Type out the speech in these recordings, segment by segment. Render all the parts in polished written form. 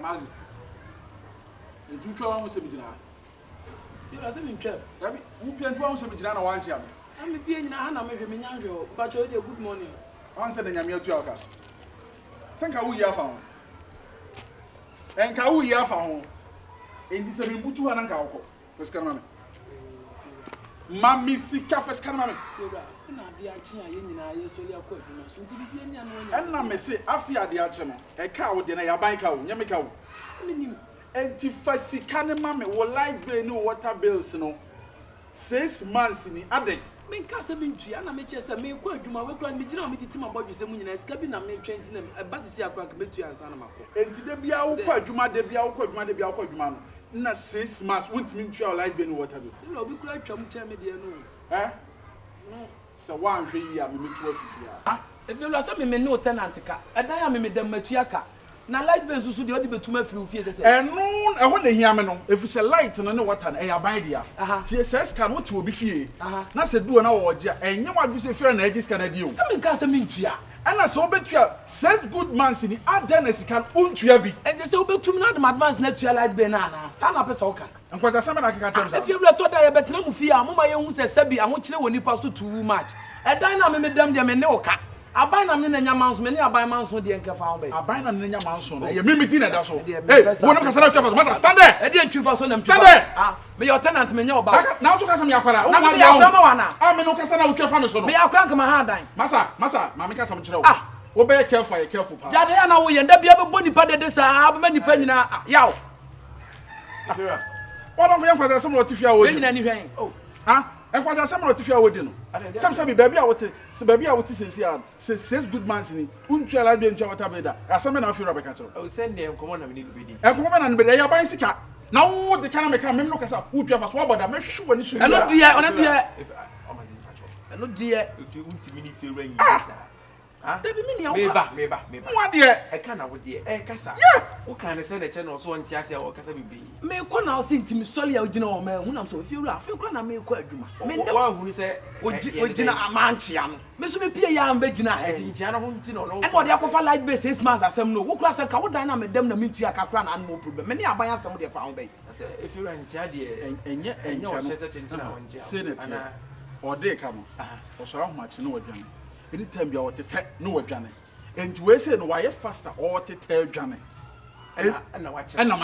Amazi. And you try on some dinner. You are saying, Chef. Who can do some dinner one jam? I'm being a hand, I'm making you, but you're good morning. Answer the Yamil Tuaka. Sanka, we are found. And Kau ya found. In this Mutu and Kau. First come. Mammy Sika first come. And now, Messi, Afia the Archema, a cow, then a bike cow, Yamiko. And Tifasi Canamame will like the new water bills, 6 months in the other. Men Casaminci, and I may just say, quite you my work on me, you know, me to my body, some in a cabin, I may train them a basis, crack me and Sanamaco. And today be our quite you might be our quite money, be our quite man. Not 6 months, won't mean you like being water. You know, we could come tell me, dear, no. Eh? So 1 year, me 12 years. If you are something, me no tenant, and I am in the Matiaka. Now, light bells to the other to my few fears. And no, I want to hear me. If it's a light and I know what I buy there. TSS can what will be fear. Not say do an hour, and you want to say fair and edges can I do. Something can't mean to and I saw bet you said good man in the Adenes can own Triabi. And they say, but to not advance next year like banana. Stand up as okay. And what I summon I can tell. If you were told I bet no fear, Mamma who says Sebi, I want you when you pass too much. And dynamic madame de Menoka. I buy them in your mouse, many I buy mouse with the anchor found. I buy them in your mouse. You made me dinner, that's all. Hey, one of the stand there. I didn't you for some stand there. Ah, may your tenant may know about now to Casa Miacora. I'm no Casana who care from us. May I crank my hand? Massa, Mamma, some trouble. Ah, obey careful. Jadiana, we end up your body part of this. I have many penny now. Yow. What of young person what if you are winning anything? Oh, ah. And what are some of the wedding? Some say, baby, I would say, says good man in it. Until I be in Javatabeda. As some men of your catcher. I will send them come on and need to be. And come on and be there by Sika. Now, the can make a memo look at who you have a swab, but I'm not sure when you should. I know, dear, if you want to mean if you rain. Maybe. What dear? I cannot with dear. Cassa. Yeah. What can I say the channel so on Tiasia or Casa be? May one now sing to me, sorry, I didn't know, man. When I'm so if you laugh, you can't make quite you. One who say, what Gina Amantian? Miss Pia and Begina, and Jana won't know. And what the Aqua light base 6 months as some no. What class a cow dynamic them the meet to a cacran and more problem. Many are buying some of their found bay. If you're in Jadi and yet, and you're Senator or they come or so much no again. Anytime you are to tell no Johnny. And to say no why faster or to tell Johnny. And I'm watching. And I'm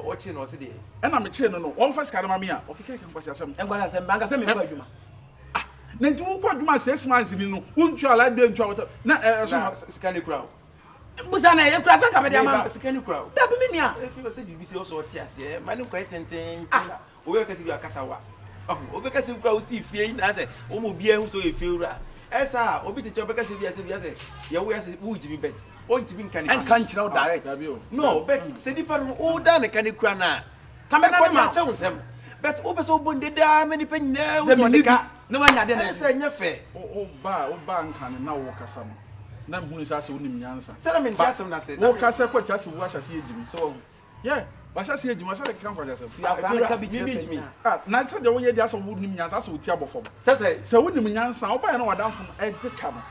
watching or city. And I'm a channel. One first Caramia. Okay, can pass some. And what I said, Magazine. Then 2 months, 6 months in you. Won't you like being troubled? Not scanny crowd. Busana, you cross a camera, scanny crowd. That mean, if you said you be also tears, yeah, my new quite and we can see a Casawa. Oh, because you go see fear, I said, oh, be so if you are. Esa, obi te chobe kasi biase ya we ase wo jimi bet. O ntimi kan and can't now direct. No, bet se di pa no o da ne kan kura na. Kamena ma se wonsem. Bet o be so bonde da many pen na wo so nika. No wanya de na. Esa nya fe. O ba nkan na wo kasa no. Na mhu isa se wonim nyansa. Se na me ntia na se. Wo kasa kwa cha se wo ahya se ejimi. So, yeah. Basha se ejima so kan kwa jase. Na tell the way dey aso wonim nyansa so ti abofom. Se wonim nyansa wo ba na wadamfo e de ka no.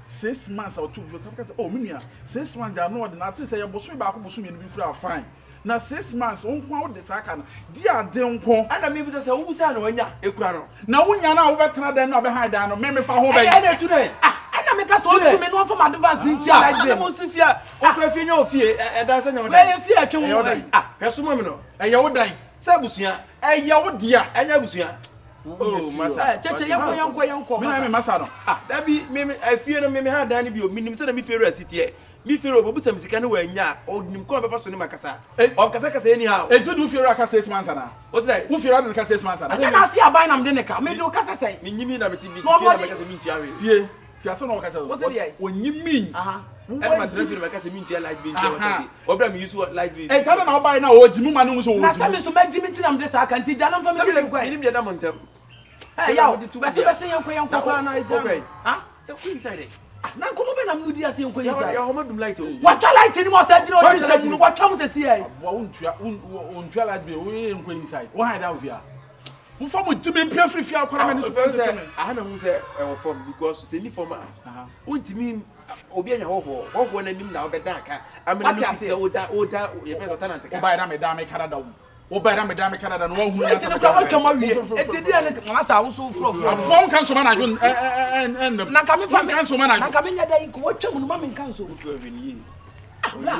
6 months or 2 because oh minia 6 months dey no ordinary say boso ba ko boso me no bi kura fine. Na 6 months on kwa wo de saka no. Di ade nko. Ana me bi say wo busa na wanya ekura no. Na wonya na wo betena den na be hide dan no me fa ho ba yi. Na today. I make us all to me no from advance in Chia like them. Mosifia, o kwa fi nya ofie, e da say nya wo dai. We fi atwe wo. Ah, heso me no. E ye wo dai. Sa busua, e ye wo dia, enya busua. Oh, masa. Cheche yanko. Me masa no. Ah, da bi me afie no me ha dan ni bi o minim se na me fe ra city e. Mi fe ro bobu sam sika no wa nya, o nim ko be fa so ni makasa. On kasa eni ha. E tudu fe ra ka 6 months na. O say, wo fe ra den ka 6 months na. E na se abai na me de ne ka. Me do kasa sai. Me nyimi na me TV. Fe na me kasa mi ntia we. Tie. Tiaso no wakacha. Onyimi. E ma traffic make say mi ntia like be ntia wakacha. Obra mi use like be. E tada na obai na o jimu ma no so wo. Na say me so ma jimi ti na me de sa kan ti ja na mfa me jimi kwa. Minim de da montem. Eh yawo. Bese yanko kwa na eja. Ah? E ku inside. Na nkomo be na mudi ase yanko inside. Ya homa dum light o. Wacha light ni mo sa jina o inside ni wacha mo se si ai. Wa untua light be we yanko inside. Wo hide out here. Mfa mo jimi mpia free akwara me ni so tete. Ana hu say e form because say ni form untimi obi anya ho na nim na obeda aka amena no say oda ye first tenant ka buy na me da me Canada wo buy na me da me Canada no hu ya say ka chama wie eti dia ne masa wo so fro apon kan so ma na jo en na ka me fa kan so ma na ka me nya da yi ko wo twam no ma me kan so fro we ni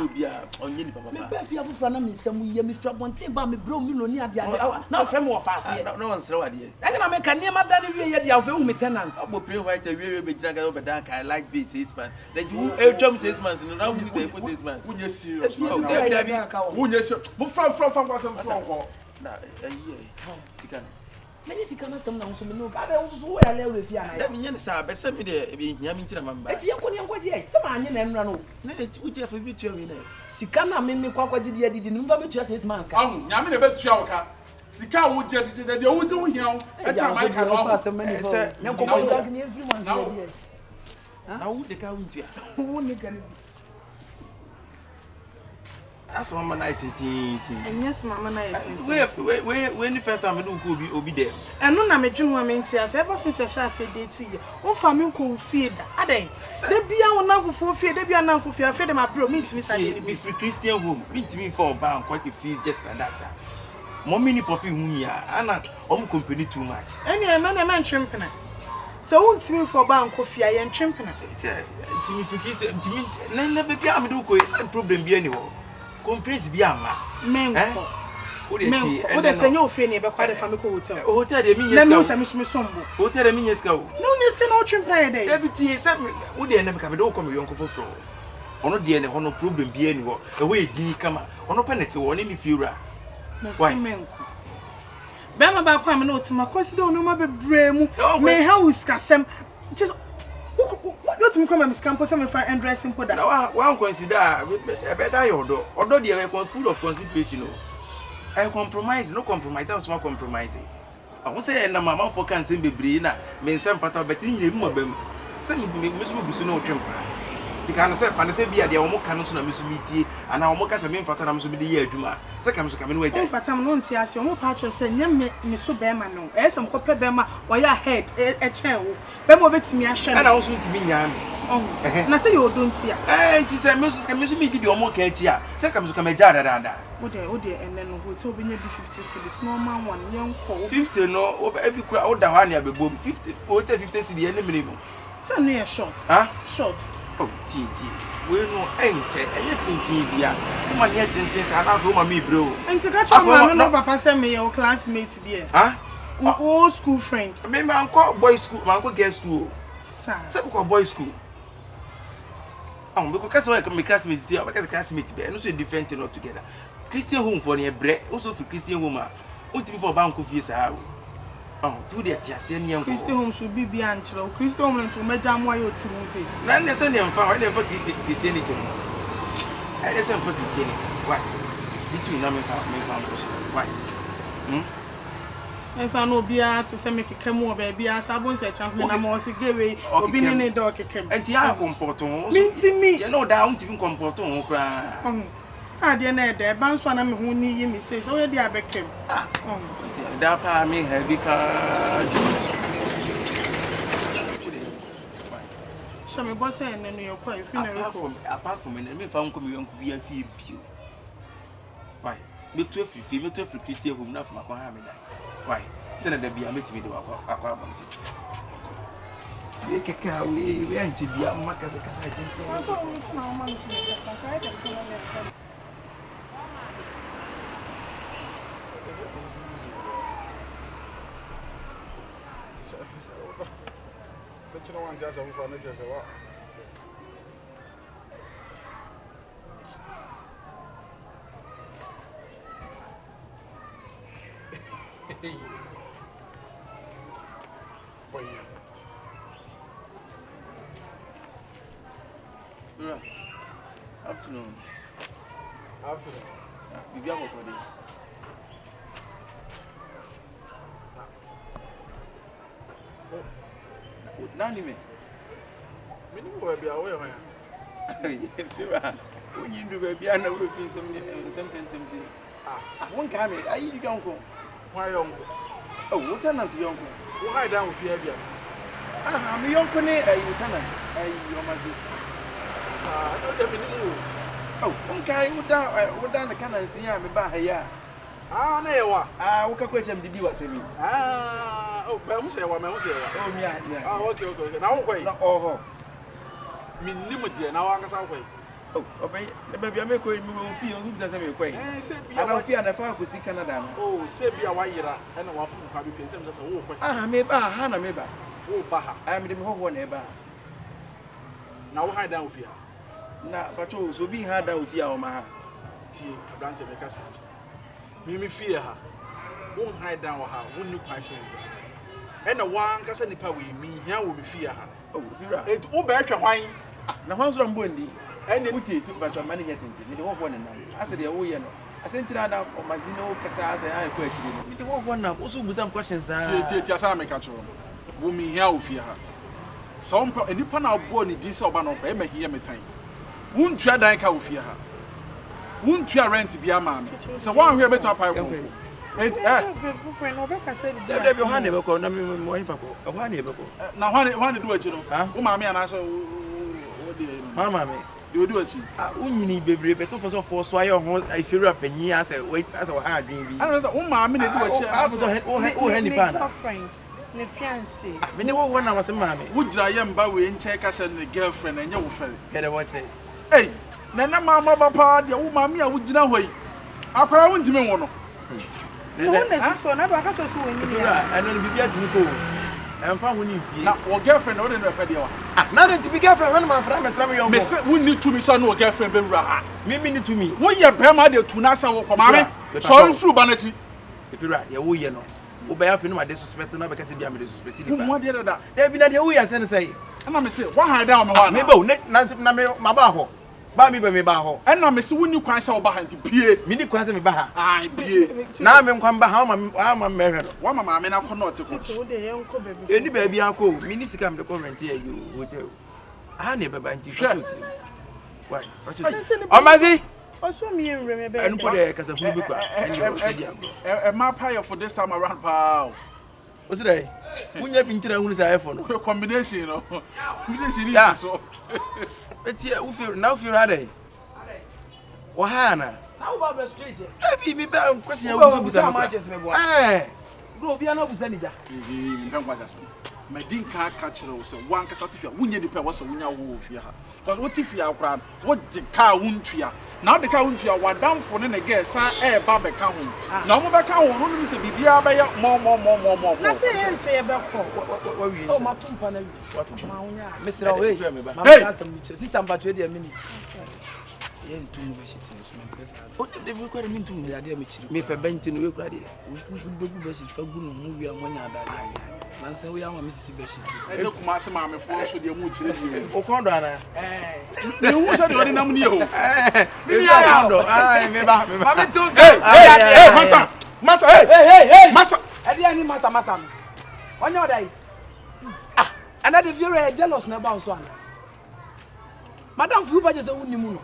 obi a onye ni papa me ba fia fofra na me nsam ye me fra bonten ba me bro mi loni ade na frem wo fa ase na won sere wade e na me ka ne ma da ne wie ye dia wo hu me tenant abo play white wie be jira ga be dan ka like be 6 months then you e twam 6 months no na hu say 6 months wunye serious wunye serious mo fra kwa sem fra ko na sika Many Sikana some now, so no, God, I also wear a refia. Let me say, but some day be yamin to remember. It's your quality, some onion and run. Let it would have a bit to me. Sikana made me quite did the number of just 6 months. Come, Yamin a bit choker. Sika would get it that you would do here. I can't pass a many. Now, would the count here? That's one man 18. And yes, Mamma 19. When the first time I do could be there. And no, I'm a junior maintains ever since I shall say, date to you. Oh, family could feed. Are they? They be our number for fear, they be a number for fear. Feed my bro, meet me, say, be free Christian home. Meet me for a bank, quite a feel just like that. More mini poppy whom ya, Anna, company too much. Any man chimping. So, won't me for bank coffee, I am chimping. Timmy for Christian, Timmy, never be a do it's a problem be anywhere. Complaints be a man. What is a new fanny about quite a family hotel? Hotel, the means I miss me some. Hotel, the means go. No, you can not trim play a day. Deputy, would they never come and come your uncle for? Or not, dear, no problem be anywhere. Away, D come on, open it to one in if you are. Why, man? Bama ba kwa me no tima kwasi do no ma bebremu me ha wiskasem just what me come Miss Campus me find and dressing for that now one consider a better yodo odo dey we full of consideration no I compromise no compromise that was one compromising I won't say na mama for can say bebre na me nsem fata but nyire mu abam say me so busu no twempra ti kan say fa na say bia dey omo kan so na me so metie ana omo ka say me fata na me so bi dey ye adwuma say kam so kam no agya fata no nti ase omo pa cho say nyem me so be ma no e sem ko pe be ma oya head e chen wo be mo betimi ahwe ana wo so ntimi nya me na say you don't tia nti say me so me di omo ka achi a say kam so kam agya dada wo de enne no ho to obinya bi 50 cedis normal one yenko 50 no wo be bi kura wo da ho ania bebom 50 wo te 50 cedis enne minimum say no e short short oh ti we no enche enye tintin bia ma ne tintin sa na fo ma me bro enti ka cha ma no papa say me your classmate bia old school friend me man ko boy school man ko girl school sir say ko boy school because ka so me classmate dey because classmate bia no so different not together Christian home for ne bre also for Christian home a untimi for bank fie sa to the atiase ne yanko Christian home should be anchiro Christian home to meja mo ayo timu say na ne say ne mfa ne for Christianity I dey say for Christianity why bitu na me fa why esa no bia to say make kemu oba bia sabon say champion na mo se gewe obi ne do kekem enti ya comporto mintimi ye no da untimi comporto ho kra ade na ede ba nso na me ho ni yi mi say so ye dia bekem da pa me heavy car so me boss en no ye kwa ifi na report apart from me fa nko me yanko bia fi bio why me to fi Christian home na fa ma kwa ha me da why say na da bia metimi de akwa abonti we keka we anti bia maka kasa tintin so na o ma no kasa ka da ko na but you know one just over no just what boy afternoon we be about today nani me ni wo be awo ya fira onyi ndu be bia na wo fi sem tentem si won ka me ayi di ganko why yonko Oh, lieutenant yonko. Wo hide down with bia. Ah, me yonko ne lieutenant. Omazi. Sa, no dem ni mu. Oh, onkai woda na kana nsi ya me ba ha ya. Ah, na ye wa. Ah, wo ka kwa chem didi watemi. Ah, oh, ba mu se wa, ma mu se wa. Oh, mi a. Ah, okay. Na wo kwai. Na oho. Mi ni mu de na wa nkasa kwai. Oh, obey, the baby make we feel who does me kwai. Say bia. I don't fear na fa ko si Canada. Oh, say bia wa yira, e na wa fu kwa bi pentem say wo kwai. Ah, me ba ha na me ba. Wo ba ha. I am the ho na ba. Na wo hide down with Na pacho so bi ha da ofia o ma ha. Tie, branch me kasa. Me fear ha. Wo hide down ha, wo ni kwan se wo. E na wa nkasa nipa we mi hia wo me fear ha. Oh, fira. E wo ba atwa hwan. Na hwan so mbo ndi. Ene Uti fi pacho mani nyatenti. Me de ho na na. Ase de wo ye no. Ase ntira na o mazina o kasa ase ai ko akiri. Me de ho na wo so busa questions ah. Tie asa na me ka choro. Wo mi hia wo fear ha. So mpa nipa na obo ni din se oba no e ma hia metan. Wuntua dan ka wo fear ha. Wuntua rent bia ma me. Se wan hwe betu apai ko. Friend, no be ka say the. Dey ho na be ko na me mo hin fa ko. Ho na be ko. Na hwan do achi no. Wo ma me ana so wo de no. Mama me. You do achi. Ah, unyini bebre be to for so aye ho iferu apanyi ase we ase wo ha adwen bi. Ana wo ma me na do achi. Ah, so wo he nipa na. Friend, ne fiancé. Me ne wo na wase mama. Wo gira ye mba we nche ka se ne girlfriend enye wo fere. Get the watch. Hey, na mama ba pa de wo ma me a wo gira ho yi. Akwara wo ntime wo no. No na so na ba ka to so woni ni. I know bibia timi ko. Em fa ho ni fie. Na wo girlfriend wo de no pa de wa. Ah, na de tibi girlfriend when man fra me sram yo. Me se wo ni to me so no girlfriend be wura ha. Me ni to me. Wo ye be ma de tu na sa wo ko ma me. So nfuru ba na chi. Ifira ye wo ye no. Wo be afi no ma de suspect no be ka se bia me de suspect ni ba. Wo de da. Da bi na de wo ye se ne say. Na me se wo hide down me wa na. Me ba na me ma ba ho. Ba mi be me ba ho. E na me se wo ni kwan se wo ba ha nti pie. Mi ni kwan se me ba ha. Ai pie. Na me nkwan ba ha ma me hwe no. Wo ma me na ko no te ko. So de ye nko bebe. Eni ba bia ko mi ni sika me de ko rent ya you hotel. Ah na be ba nti hwe. Why? Omazi. Also me enre me be. Enu po de kasa hu bi kwa. E ma pay for this time around pa. What's that? Unya bi ntira hu say iPhone. Combination no. Combination is so. Etia u feel now feel hard. Wa hana. Now Baba straight. Abi mi ba question ya u busa ma. Eh. Bro, bia na busa nija. Ndan kwa jasa. Medin ka kachira wo se wan ka satifia wunye nipa wo se wunya wo ofia ha. Because what if you akra wo de ka wuntua. Na de ka wuntua wadamfo ne ne ge sa e ba be ka ho. Na mo be ka ho no mi se bibia be ya mo. Na se ye nche ye be ko. Wa wi. Oh, ma tumpa na wi. What? Ma wonya. Mr. Owe. Hey. Ma asem mi chere. Sister mba 20 minutes. Ye ntum be shit so me pesa. O de bi ko de mi ntum Ya de me chiri. me pe benti no we kura de. Dogu be shit fa gu no mu wi amonya adada. Man say we am Mrs. be shit. E de kuma se ma me fo so de mu chire bi. O kondo ana. Me wu so de odi nam ne ho. Me ya kondo. Ah, me ba. Ma me tu. Hey, masa, hey. Masa. Ade ani masa. Onya odai. Ah, ana de fear jealous na ba so ana. Madam fu ba je se wuni mu no.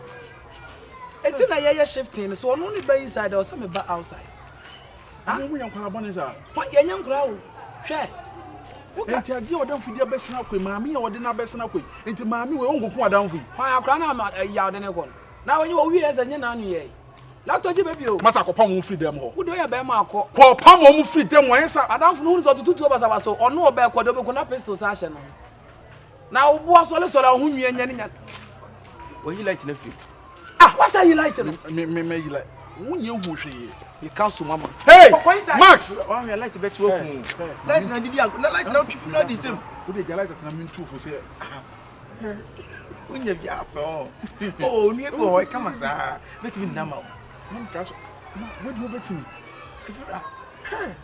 Eti na ye shifting so ono ni ba inside or some ba outside. Ah, mo yan kwa abone sa. Wa ye nya nkura wo. Hwe. Enti ade odamfo dia besena kwe maami ya ode na besena kwe. Enti maami we ongoku adamfo. Ma akura na ya ode ne ko. Na wonyi wo wi ese nya na anu ye. La toji baby o. Masa kopa mo free dem ho. Wo do ye ba ma akọ. Kopa mo free dem wo ensa. Adamfo no so tutu basa so ono oba ekọ do be ko na pistol sa hye no. Na wo bo so le ho nwie nya nya. Wo yi light na fi. Ah, what's you light no? Me you like. Wonye hu hwe. You cancel mama. Hey, Max. Wa me light be two ku. Light na didi na light na twifu na di sem. Wo de light na min tufo se. Unya bi afọ. Oh, ni ko ho kama sa. Betimi na ma. Mon ka so. Wo do betimi. Ifura.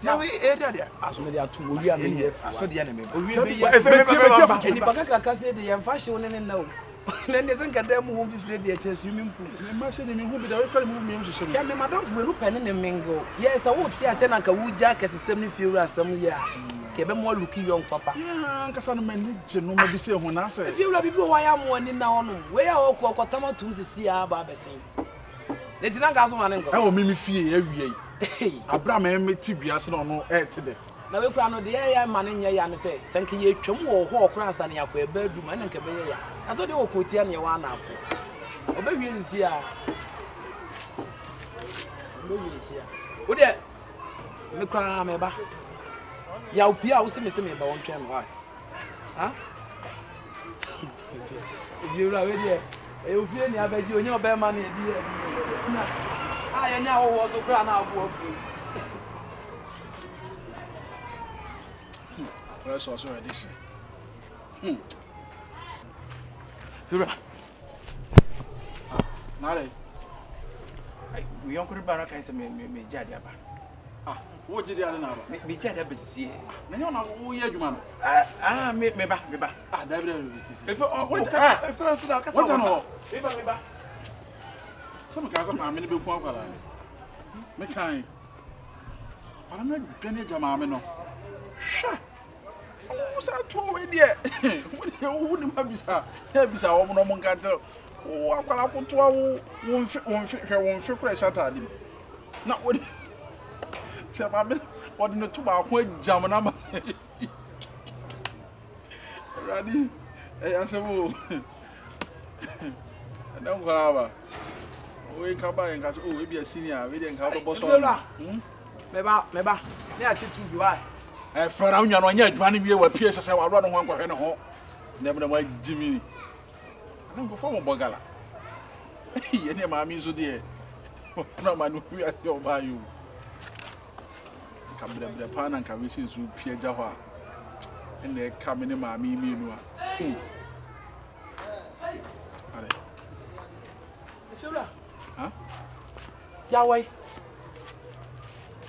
Na we e dia. Aso me dia tu wo wi ame. Aso dia na me. O wi Beti be ya. beti Ni baka kaka se de yem fa hye woni ne na o. Na ne sen kada mu ho fifire de che swimming pool. Me ma se de me hu bi da we kwale mu me hye. Ya me madam fu enu pen ne mingle. Yes, I would see ase na nka wuja kesesem ne firu asem ya. Ke be mo luki yon papa. Ya nkasa no mani je no ma bi se hu na se. Firu bibi wo ya mo ani na ono. We ya okọ tama tum sisi ya ba besen. Ne tina ga so ma ne nko. E wo mimi fie ya wie yi. Abra ma me ti bia se no no e te de. na we kura no de ya ma ne nya ya ne se senke ye twam wo ho okura ansa ne yakwa eba du ma ne nke be ya na so de wo kotia ne wa na afo obawie nsi a obawie nsi a wo de me kura me ba ya opia wo se me ba won twam wa ha Viura we de e ofie ni abaji onye oba ma na edi na ya nya wo so kura na abu afu Press also edition. Viura Nale. we yon kuri bara kai se me jade aba Wo jide ade na ba. me jade be sie Na yo na wo ye adwuma no. me ba David if so da ka What no? me ba Some guys are me be ku akwala. Me kan. Para na dwane jama me no. Sha. Wo sa to we de. Wo ni ma bisa. Ya bisa wo no mo nka tro. Wo akwala ko to wo mfi kura shata adi. Na wo se ba me wo de no to ba ko jam na ma. Radi. Asebo. Na ngora ba. We ka ba en ka so we be a senior we dey nka do boss on. Me ba na ya chitu bi wa Fra na unwa no anya adwuma ne wie wa pie sese wa ro no ho nkwohwe ne ho. Na me na wa jimi. Na ngo fo mo bogala. Ye ne ma mi nso de. Na ma no wi ase o ba yu. Ka bra pa na nka we se su pie ja ho a. Ene ka me ne ma mi nu a. Ale. Viura Ha? Yawai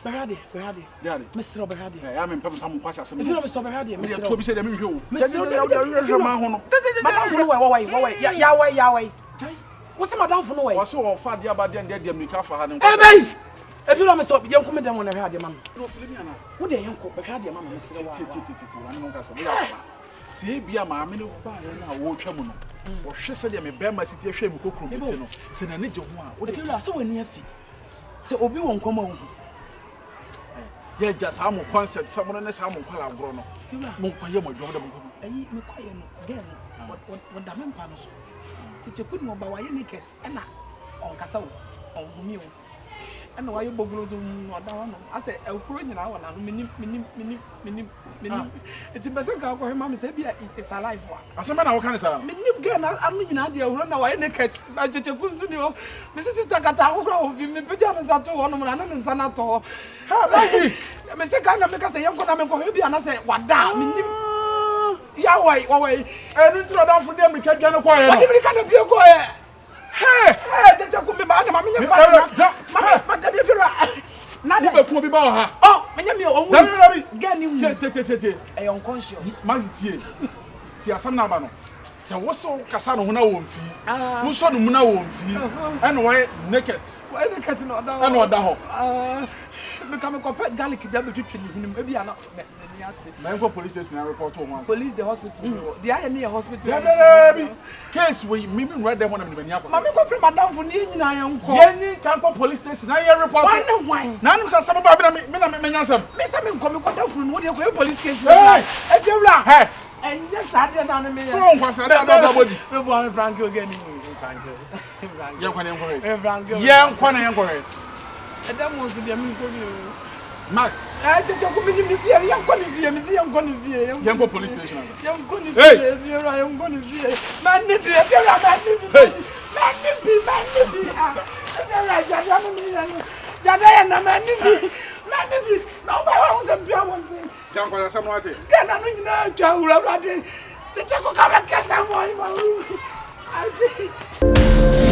Berhadi Daddy. Mr. Berhadi Ya me mpem sam kwasa sem. Viura Mr. Berhadi Me to bi se de me hwe o. Mr. Ma ho no. Madam for no way Yawai what's madam for no way O se o fa dia ba dia dia mika fa ha ne. Hey if you don't stop yanko me dem wona hwe ade man No filimi ana. wo de yanko Berhadi man Mr. wa Wani mo ka so. Se bia ma me no ba ye na wo twa mu no. O hwe se de me be ma siti hwe me kokuru meti no. Se na ne je ho a. if you so wani afi se obi won koma wo Ye ja sa mo concert sa mo ne sa mo kwala agro no. Mo kwaye mo dwom de mo kono. ayi me kwaye no again what da mempa no so Kyekyeku no ba waye naked na on kasa wo on humi wo na waye bogulo zo no da wo no ase ekuro nyina wo na no menim eti bese ka ko hema me se bia it is alive wa Asema na wo kan sa. menim ge na anu nyina de ehuro na waye naked ba Kyekyeku nso ni o me sister kata akokra wo fi me peja ne zato wo no na ne nsa na to Ha ba yi. me se ka na me ka se yenko na me ko bia na se wada menim Yawai Enu tro da fu de me ka dwane kwa ye no. odi me ka na bia ko ye Hey! Kyekyeku me ba na ma me nya fa ma da bia Viura na Wo be ku obi ba ha. oh me nya me o Dabi. get ni Tie. I unconscious Ma tie. Tie asam na ba no. Se wo so kasa no ho na wo mfi. Wo so no mu na wo mfi. Enu wa naked. why the cat no da Enu oda ho. me come garlic bia betwitwe ni hunim e bia na me ate Na enko police station na report o once. police the hospital the eye near hospital Dabi. Case we me read them on me bani akwa. ma me ko free madam for ni nyina yanko Yenyi kan ko police station na ye report. why Na nim sa sama ba bi na me nyansam. me say me ko da for no dey ko police case Hey! e Viura Hey! and yes I dey na me So on kwasa da da body. me bo am Frank again Frank Ye kwa na enko. Frank Ye kwa na enko. e da mo so dey me ko ni Max. Kyekyeku me ni fie yanko ni fie me say yanko ni fie Yenko police station. yanko ni Hey! fie Viura yanko ni fie man ni fie Viura man ni fie Viura jada ya na man ni fie no ba wa se bia won tin Janko ya samu ate. kana no nyina twa wura wura de Kyekyeku ka be kasa mo I see